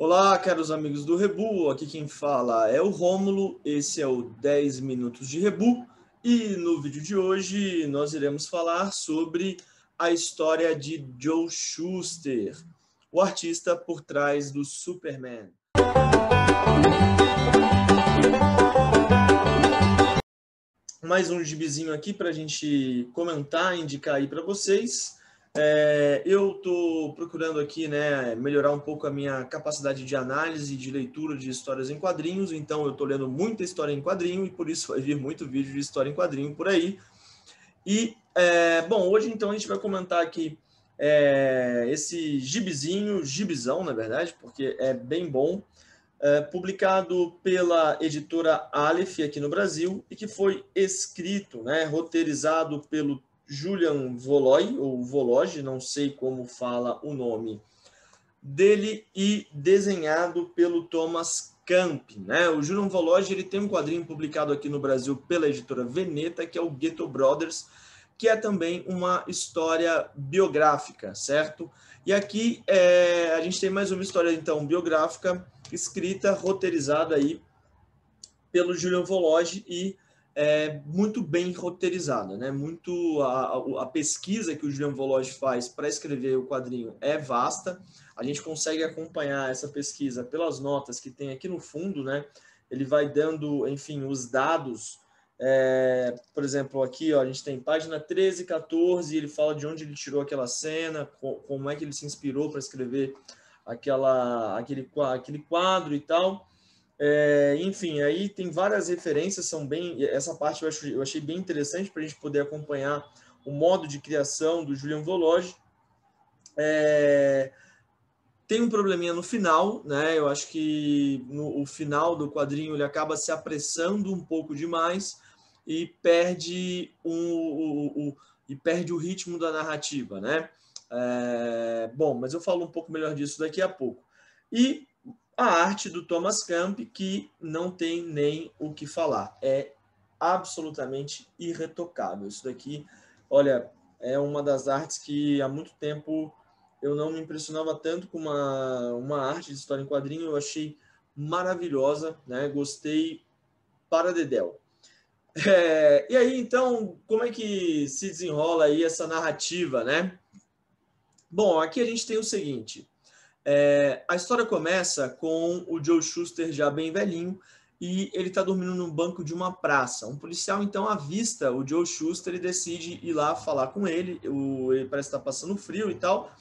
Olá, caros amigos do Rebu, aqui quem fala é o Rômulo, esse é o 10 Minutos de Rebu e no vídeo de hoje nós iremos falar sobre a história de Joe Shuster, o artista por trás do Superman. Mais um gibizinho aqui para a gente comentar, indicar aí para vocês. Eu estou procurando aqui, melhorar um pouco a minha capacidade de análise e de leitura de histórias em quadrinhos, então eu estou lendo muita história em quadrinho e por isso vai vir muito vídeo de história em quadrinho por aí. E, bom, hoje então a gente vai comentar aqui esse gibizão, na verdade, porque é bem bom, publicado pela editora Aleph aqui no Brasil e que foi escrito, roteirizado pelo Julian Voloy, ou Vologe, não sei como fala o nome dele, e desenhado pelo Thomas Camp. O Julian Vologe ele tem um quadrinho publicado aqui no Brasil pela editora Veneta, que é o Ghetto Brothers, que é também uma história biográfica, certo? E aqui a gente tem mais uma história, então, biográfica, escrita, roteirizada aí pelo Julian Vologe e muito bem roteirizada, né? A pesquisa que o Julian Vologe faz para escrever o quadrinho é vasta. A gente consegue acompanhar essa pesquisa pelas notas que tem aqui no fundo, né? Ele vai dando, enfim, os dados. Por exemplo, aqui ó, a gente tem página 13 e 14, ele fala de onde ele tirou aquela cena, como é que ele se inspirou para escrever aquele quadro e tal. Enfim, aí tem várias referências, essa parte eu achei bem interessante para a gente poder acompanhar o modo de criação do Julian Vologe. Tem um probleminha no final, né? Eu acho que no final do quadrinho ele acaba se apressando um pouco demais e perde o ritmo da narrativa, né? Bom, mas eu falo um pouco melhor disso daqui a pouco. E a arte do Thomas Camp, que não tem nem o que falar. É absolutamente irretocável. Isso daqui, olha, é uma das artes que há muito tempo eu não me impressionava tanto com uma arte de história em quadrinho. Eu achei maravilhosa, né? Gostei para dedéu. E aí, então, como é que se desenrola aí essa narrativa, né? Bom, aqui a gente tem o seguinte. A história começa com o Joe Shuster já bem velhinho e ele está dormindo no banco de uma praça. Um policial então avista o Joe Shuster e decide ir lá falar com ele. Ele parece estar passando frio e tal.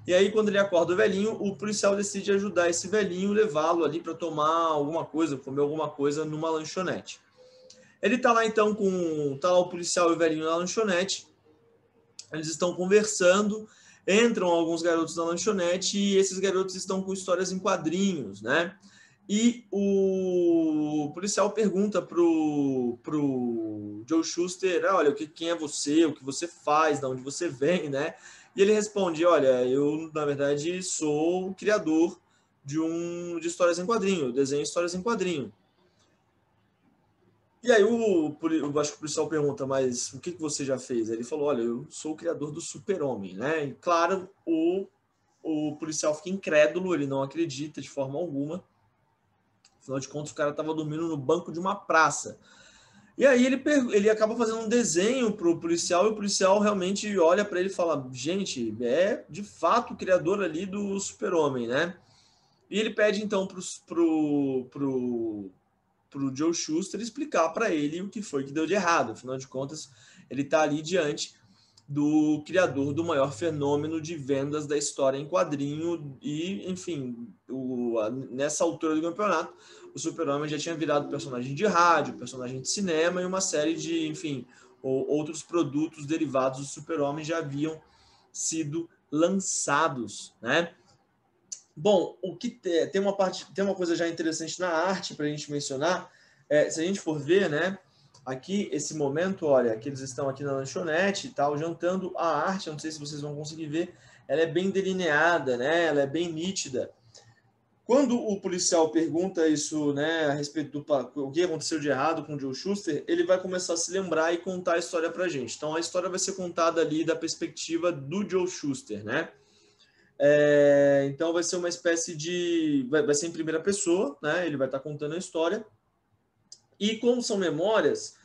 E aí quando ele acorda o velhinho, o policial decide ajudar esse velhinho, levá-lo ali para tomar alguma coisa, comer alguma coisa numa lanchonete. Ele está lá então tá lá o policial e o velhinho na lanchonete. Eles estão conversando. Entram alguns garotos na lanchonete e esses garotos estão com histórias em quadrinhos, né? E o policial pergunta pro Joe Shuster, olha, quem é você, o que você faz, de onde você vem, né? E ele responde, olha, eu, na verdade, sou o criador de histórias em quadrinho, eu desenho histórias em quadrinho. E aí eu acho que o policial pergunta, mas o que você já fez? Ele falou, olha, eu sou o criador do Super-Homem, né? E claro, o policial fica incrédulo, ele não acredita de forma alguma. Afinal de contas, o cara estava dormindo no banco de uma praça. E aí ele acaba fazendo um desenho para o policial e o policial realmente olha para ele e fala, gente, é de fato o criador ali do Super-Homem, né? E ele pede então pro Joe Shuster explicar para ele o que foi que deu de errado. Afinal de contas, ele está ali diante do criador do maior fenômeno de vendas da história em quadrinho e, enfim, nessa altura do campeonato, o Super-Homem já tinha virado personagem de rádio, personagem de cinema e uma série de, enfim, outros produtos derivados do Super-Homem já haviam sido lançados, né? Bom, tem uma coisa já interessante na arte para a gente mencionar. Se a gente for ver, né? Aqui, esse momento, olha, que eles estão aqui na lanchonete e tal, jantando, a arte, eu não sei se vocês vão conseguir ver, ela é bem delineada, né? Ela é bem nítida. Quando o policial pergunta isso, né, a respeito o que aconteceu de errado com o Joe Shuster, ele vai começar a se lembrar e contar a história pra gente. Então, a história vai ser contada ali da perspectiva do Joe Shuster, né? Então vai ser uma espécie de... Vai ser em primeira pessoa, né? Ele vai estar contando a história. E como são memórias,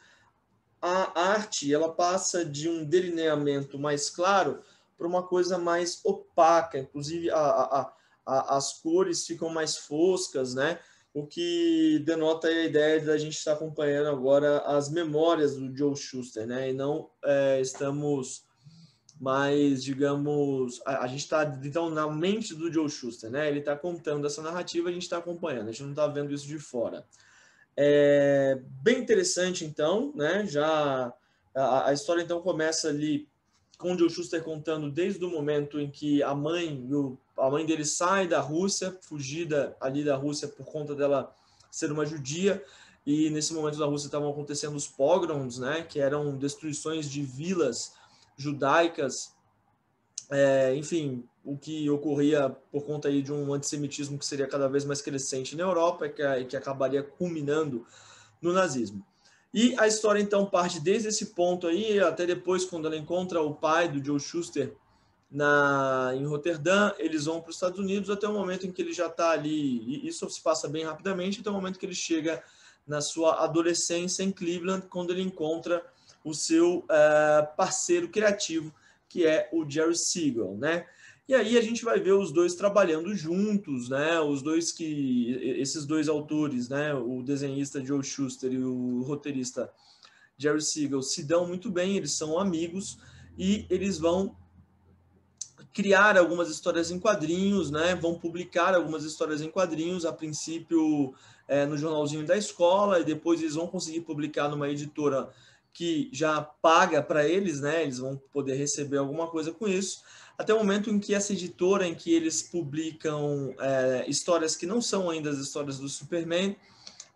a arte ela passa de um delineamento mais claro para uma coisa mais opaca. Inclusive, as cores ficam mais foscas, né? O que denota a ideia de a gente estar acompanhando agora as memórias do Joe Shuster, né? E não estamos mais, digamos, a gente está então na mente do Joe Shuster, né? Ele está contando essa narrativa, a gente está acompanhando, a gente não está vendo isso de fora. Bem interessante, então, né? Já a história então começa ali com o Joe Shuster contando desde o momento em que a mãe dele sai da Rússia, fugida ali da Rússia por conta dela ser uma judia, e nesse momento da Rússia estavam acontecendo os pogroms, né? Que eram destruições de vilas judaicas, enfim, o que ocorria por conta aí de um antissemitismo que seria cada vez mais crescente na Europa e que acabaria culminando no nazismo. E a história, então, parte desde esse ponto aí, até depois, quando ela encontra o pai do Joe Shuster em Roterdã, eles vão para os Estados Unidos até o momento em que ele já está ali, e isso se passa bem rapidamente, até o momento que ele chega na sua adolescência em Cleveland, quando ele encontra o seu parceiro criativo, que é o Jerry Siegel, né? E aí a gente vai ver os dois trabalhando juntos, né? Esses dois autores, né? O desenhista Joe Shuster e o roteirista Jerry Siegel se dão muito bem, eles são amigos e eles vão criar algumas histórias em quadrinhos, né? Vão publicar algumas histórias em quadrinhos, a princípio no jornalzinho da escola, e depois eles vão conseguir publicar numa editora que já paga para eles, né? Eles vão poder receber alguma coisa com isso, até o momento em que essa editora, em que eles publicam histórias que não são ainda as histórias do Superman,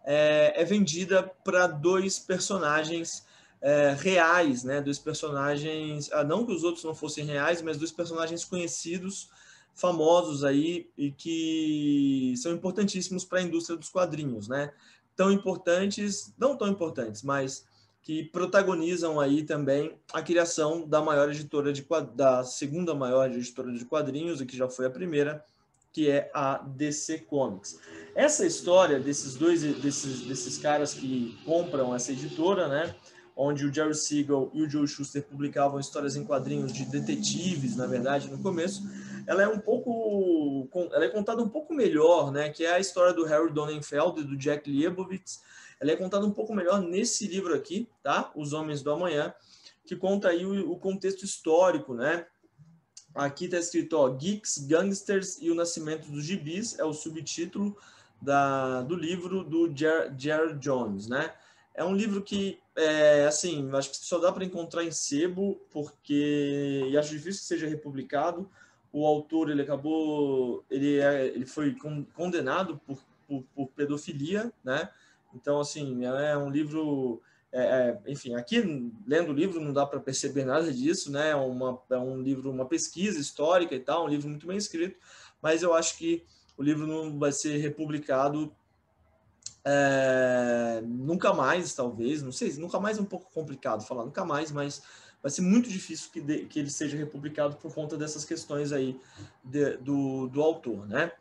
é vendida para dois personagens reais, né? Dois personagens, não que os outros não fossem reais, mas dois personagens conhecidos, famosos aí e que são importantíssimos para a indústria dos quadrinhos, né? Tão importantes, não tão importantes, mas que protagonizam aí também a criação da maior editora da segunda maior editora de quadrinhos, e que já foi a primeira, que é a DC Comics. Essa história desses caras que compram essa editora, né, onde o Jerry Siegel e o Joe Shuster publicavam histórias em quadrinhos de detetives, na verdade, no começo, ela é contada um pouco melhor, né, que é a história do Harry Donenfeld e do Jack Leibowitz. Ela é contada um pouco melhor nesse livro aqui, tá? Os Homens do Amanhã, que conta aí o contexto histórico, né? Aqui está escrito, ó, Geeks, Gangsters e o Nascimento dos Gibis, é o subtítulo do livro do Jared Jones, né? É um livro que, assim, acho que só dá para encontrar em sebo, e acho difícil que seja republicado. O autor, ele foi condenado por pedofilia, né? Então, assim, é um livro... enfim, aqui, lendo o livro, não dá para perceber nada disso, né? É um livro, uma pesquisa histórica e tal, um livro muito bem escrito, mas eu acho que o livro não vai ser republicado nunca mais, talvez, não sei, nunca mais é um pouco complicado falar nunca mais, mas vai ser muito difícil que ele seja republicado por conta dessas questões aí do autor, né?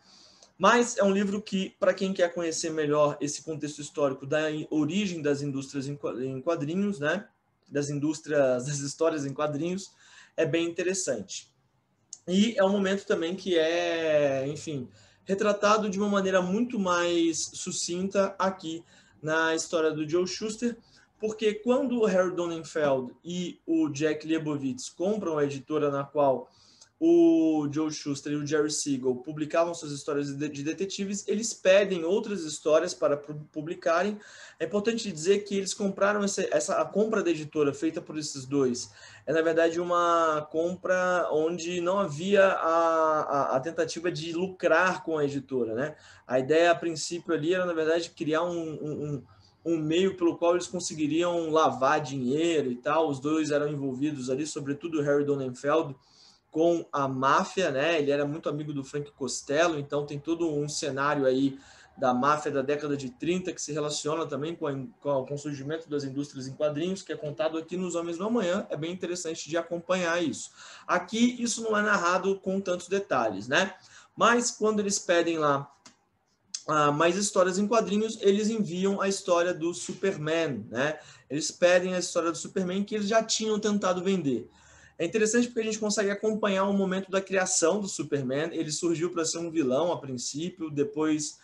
Mas é um livro que, para quem quer conhecer melhor esse contexto histórico da origem das indústrias em quadrinhos, né? Das histórias em quadrinhos, é bem interessante. E é um momento também que enfim, retratado de uma maneira muito mais sucinta aqui na história do Joe Shuster, porque quando o Harry Donenfeld e o Jack Leibowitz compram a editora na qual o Joe Shuster e o Jerry Siegel publicavam suas histórias de detetives, eles pedem outras histórias para publicarem. É importante dizer que eles compraram a compra da editora feita por esses dois. É, na verdade, uma compra onde não havia a tentativa de lucrar com a editora, né? A ideia, a princípio, ali era, na verdade, criar um meio pelo qual eles conseguiriam lavar dinheiro e tal. Os dois eram envolvidos ali, sobretudo o Harry Donenfeld, com a máfia, né? Ele era muito amigo do Frank Costello, então tem todo um cenário aí da máfia da década de 30, que se relaciona também com o surgimento das indústrias em quadrinhos, que é contado aqui nos Homens do Amanhã. É bem interessante de acompanhar isso. Aqui, isso não é narrado com tantos detalhes, né? Mas, quando eles pedem lá mais histórias em quadrinhos, eles enviam a história do Superman, né? Eles pedem a história do Superman que eles já tinham tentado vender. É interessante porque a gente consegue acompanhar o momento da criação do Superman. Ele surgiu para ser um vilão a princípio, depois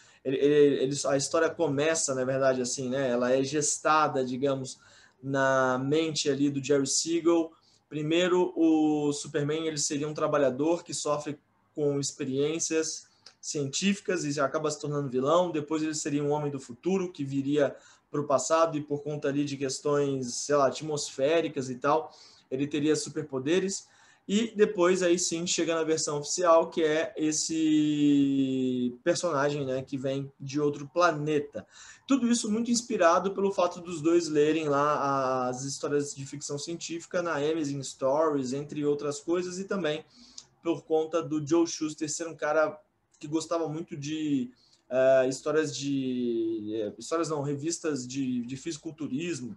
a história começa, na verdade, assim, né? Ela é gestada, digamos, na mente ali do Jerry Siegel. Primeiro, o Superman ele seria um trabalhador que sofre com experiências científicas e acaba se tornando vilão. Depois ele seria um homem do futuro que viria para o passado e por conta ali de questões, sei lá, atmosféricas e tal, ele teria superpoderes. E depois aí sim chega na versão oficial, que é esse personagem, né, que vem de outro planeta. Tudo isso muito inspirado pelo fato dos dois lerem lá as histórias de ficção científica na Amazing Stories, entre outras coisas, e também por conta do Joe Shuster ser um cara que gostava muito de revistas de fisiculturismo.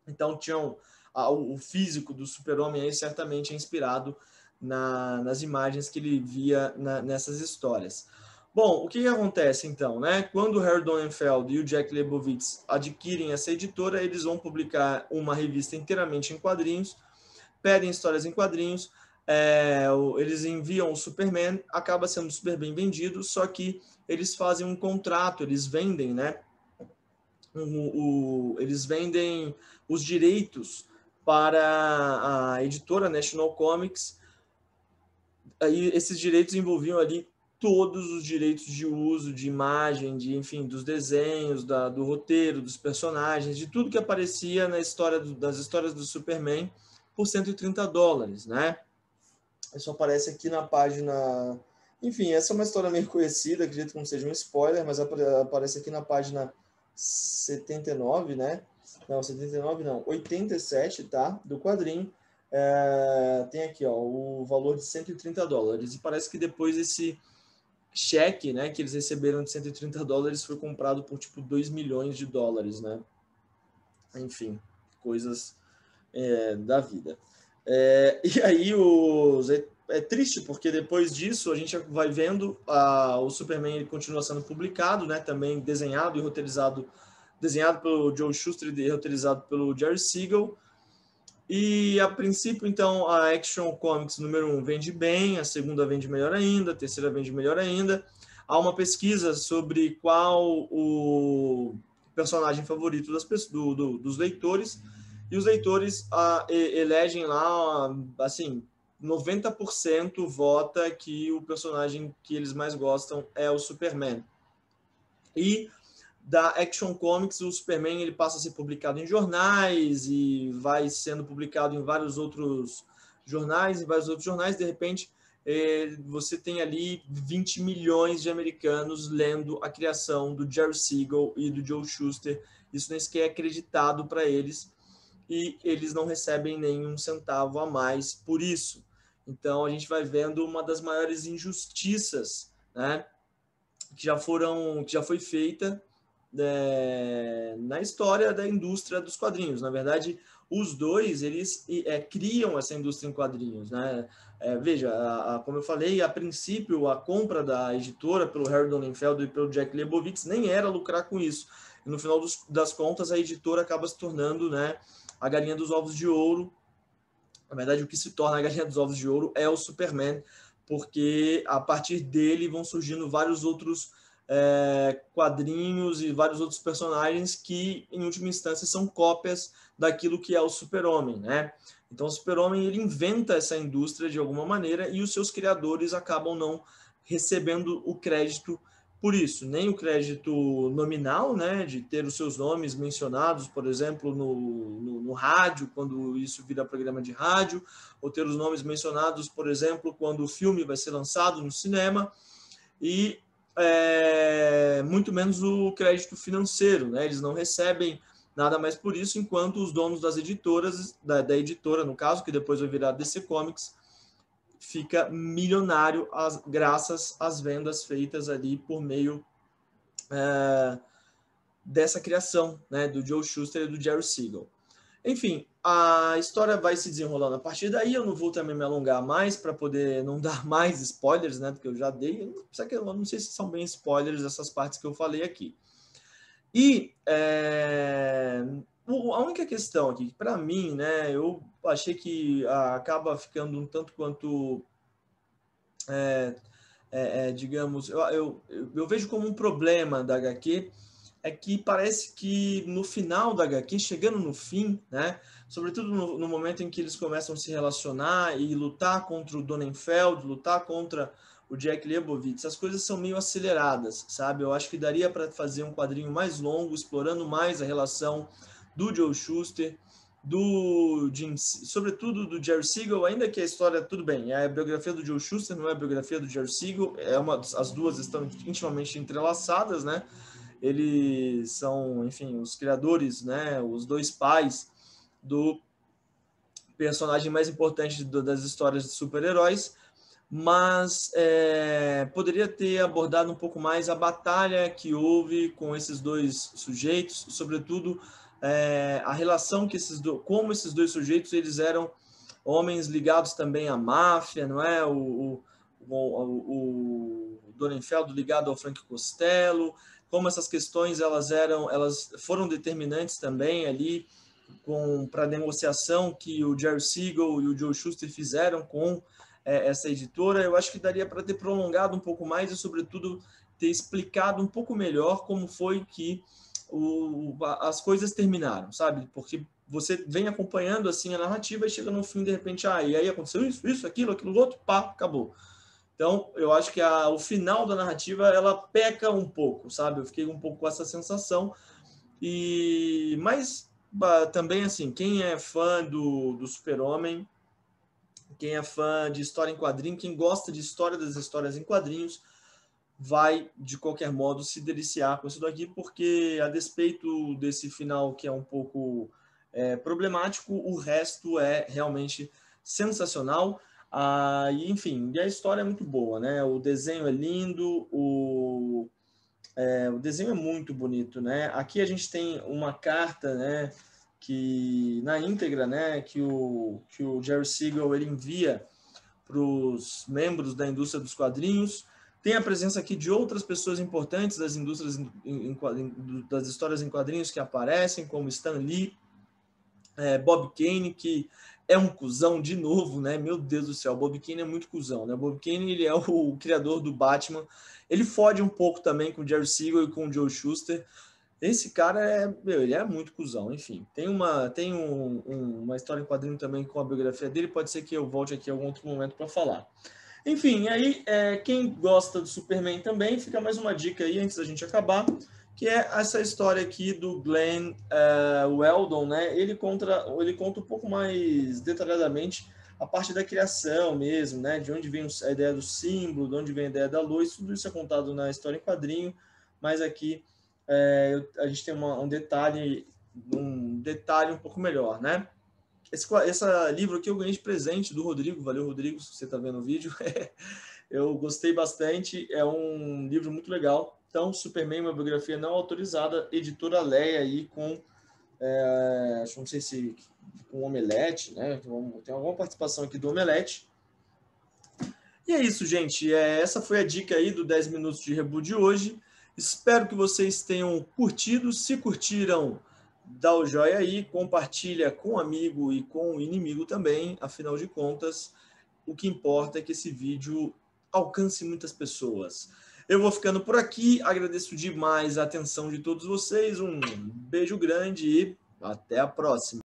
Então tinham o físico do Super-Homem aí certamente é inspirado nas imagens que ele via nessas histórias. Bom, o que acontece então, né? Quando o Harry Donenfeld e o Jack Leibowitz adquirem essa editora, eles vão publicar uma revista inteiramente em quadrinhos, pedem histórias em quadrinhos, eles enviam o Superman, acaba sendo super bem vendido, só que eles fazem um contrato, eles vendem, né? Eles vendem os direitos para a editora National Comics. Aí esses direitos envolviam ali todos os direitos de uso, de imagem, enfim, dos desenhos, do roteiro, dos personagens, de tudo que aparecia na história das histórias do Superman por $130, né? Isso aparece aqui na página... Enfim, essa é uma história meio conhecida, acredito que não seja um spoiler, mas aparece aqui na página 79, né? Não, 79 não, 87, tá? Do quadrinho. Tem aqui, ó, o valor de $130. E parece que depois esse cheque, né, que eles receberam de $130 foi comprado por, tipo, $2 milhões, né? Enfim, coisas da vida. E aí é triste, porque depois disso a gente vai vendo o Superman ele continua sendo publicado, né, também desenhado e roteirizado, desenhado pelo Joe Shuster e roteirizado pelo Jerry Siegel. E a princípio, então, a Action Comics número 1 vende bem, a segunda vende melhor ainda, a terceira vende melhor ainda. Há uma pesquisa sobre qual o personagem favorito dos leitores, e os leitores elegem lá, assim, 90% vota que o personagem que eles mais gostam é o Superman. E da Action Comics, o Superman ele passa a ser publicado em jornais e vai sendo publicado em vários outros jornais, de repente você tem ali 20 milhões de americanos lendo a criação do Jerry Siegel e do Joe Shuster. Isso nem sequer é acreditado para eles e eles não recebem nenhum centavo a mais por isso. Então a gente vai vendo uma das maiores injustiças, né, que já foi feita na história da indústria dos quadrinhos. Na verdade, os dois eles criam essa indústria em quadrinhos, né? Veja, como eu falei, a princípio a compra da editora pelo Harry Donenfeld e pelo Jack Leibowitz nem era lucrar com isso. E no final das contas, a editora acaba se tornando, né, a galinha dos ovos de ouro. Na verdade, o que se torna a galinha dos ovos de ouro é o Superman, porque a partir dele vão surgindo vários outros quadrinhos e vários outros personagens que, em última instância, são cópias daquilo que é o Super-Homem, né? Então, o Super-Homem ele inventa essa indústria de alguma maneira e os seus criadores acabam não recebendo o crédito por isso, nem o crédito nominal, né, de ter os seus nomes mencionados, por exemplo, no rádio, quando isso vira programa de rádio, ou ter os nomes mencionados, por exemplo, quando o filme vai ser lançado no cinema, e muito menos o crédito financeiro, né? Eles não recebem nada mais por isso, enquanto os donos das editoras, da editora, no caso, que depois vai virar DC Comics, fica milionário graças às vendas feitas ali por meio dessa criação, né, do Joe Shuster e do Jerry Siegel. Enfim, a história vai se desenrolando a partir daí. Eu não vou também me alongar mais para poder não dar mais spoilers, né, porque eu já dei. Eu não sei se são bem spoilers essas partes que eu falei aqui. E a única questão aqui, para mim, né, eu achei que acaba ficando um tanto quanto, digamos, eu vejo como um problema da HQ, é que parece que no final da HQ, chegando no fim, né, sobretudo no momento em que eles começam a se relacionar e lutar contra o Donenfeld, lutar contra o Jack Leibowitz, as coisas são meio aceleradas, sabe? Eu acho que daria para fazer um quadrinho mais longo, explorando mais a relação do Joe Shuster, do Jim, sobretudo do Jerry Siegel, ainda que a história, tudo bem, é a biografia do Joe Shuster, não é a biografia do Jerry Siegel, as duas estão intimamente entrelaçadas, né? Eles são, enfim, os criadores, né? Os dois pais do personagem mais importante das histórias de super-heróis, mas poderia ter abordado um pouco mais a batalha que houve com esses dois sujeitos, sobretudo a relação que como esses dois sujeitos eles eram homens ligados também à máfia, não é? O Donenfeld ligado ao Frank Costello, como essas questões elas foram determinantes também ali para a negociação que o Jerry Siegel e o Joe Shuster fizeram com essa editora. Eu acho que daria para ter prolongado um pouco mais e, sobretudo, ter explicado um pouco melhor como foi que as coisas terminaram, sabe? Porque você vem acompanhando assim a narrativa e chega no fim, de repente, e aí aconteceu isso, aquilo outro, pá, acabou. Então, eu acho que o final da narrativa, ela peca um pouco, sabe? Eu fiquei um pouco com essa sensação. Mas também, assim, quem é fã do Super-Homem, quem é fã de história em quadrinho, quem gosta de história das histórias em quadrinhos, vai, de qualquer modo, se deliciar com isso daqui, porque, a despeito desse final que é um pouco problemático, o resto é realmente sensacional. E, enfim, e a história é muito boa, né? O desenho é lindo, o desenho é muito bonito, né? Aqui a gente tem uma carta, né, que na íntegra, né, que o Jerry Siegel ele envia para os membros da indústria dos quadrinhos. Tem a presença aqui de outras pessoas importantes das indústrias das histórias em quadrinhos que aparecem, como Stan Lee, Bob Kane, que é um cuzão de novo, né? Meu Deus do céu, Bob Kane é muito cuzão, né? Bob Kane, ele é o criador do Batman. Ele fode um pouco também com o Jerry Siegel e com o Joe Shuster. Esse cara ele é muito cuzão, enfim. Tem uma história em quadrinho também com a biografia dele, pode ser que eu volte aqui em algum outro momento para falar. Enfim, aí quem gosta do Superman também, fica mais uma dica aí antes da gente acabar, que é essa história aqui do Glenn Weldon, né? Ele conta um pouco mais detalhadamente a parte da criação mesmo, né? De onde vem a ideia do símbolo, de onde vem a ideia da luz, tudo isso é contado na história em quadrinho, mas aqui a gente tem um detalhe um pouco melhor, né? Esse livro aqui eu ganhei de presente do Rodrigo. Valeu, Rodrigo, se você está vendo o vídeo. Eu gostei bastante, é um livro muito legal. Então, Superman, uma biografia não autorizada, editora Leia aí com, não sei se com Omelete, né? Tem alguma participação aqui do Omelete. E é isso, gente. Essa foi a dica aí do 10 minutos de reboot de hoje. Espero que vocês tenham curtido. Se curtiram, dá o joinha aí, compartilha com o amigo e com o inimigo também. Afinal de contas, o que importa é que esse vídeo alcance muitas pessoas. Eu vou ficando por aqui. Agradeço demais a atenção de todos vocês. Um beijo grande e até a próxima.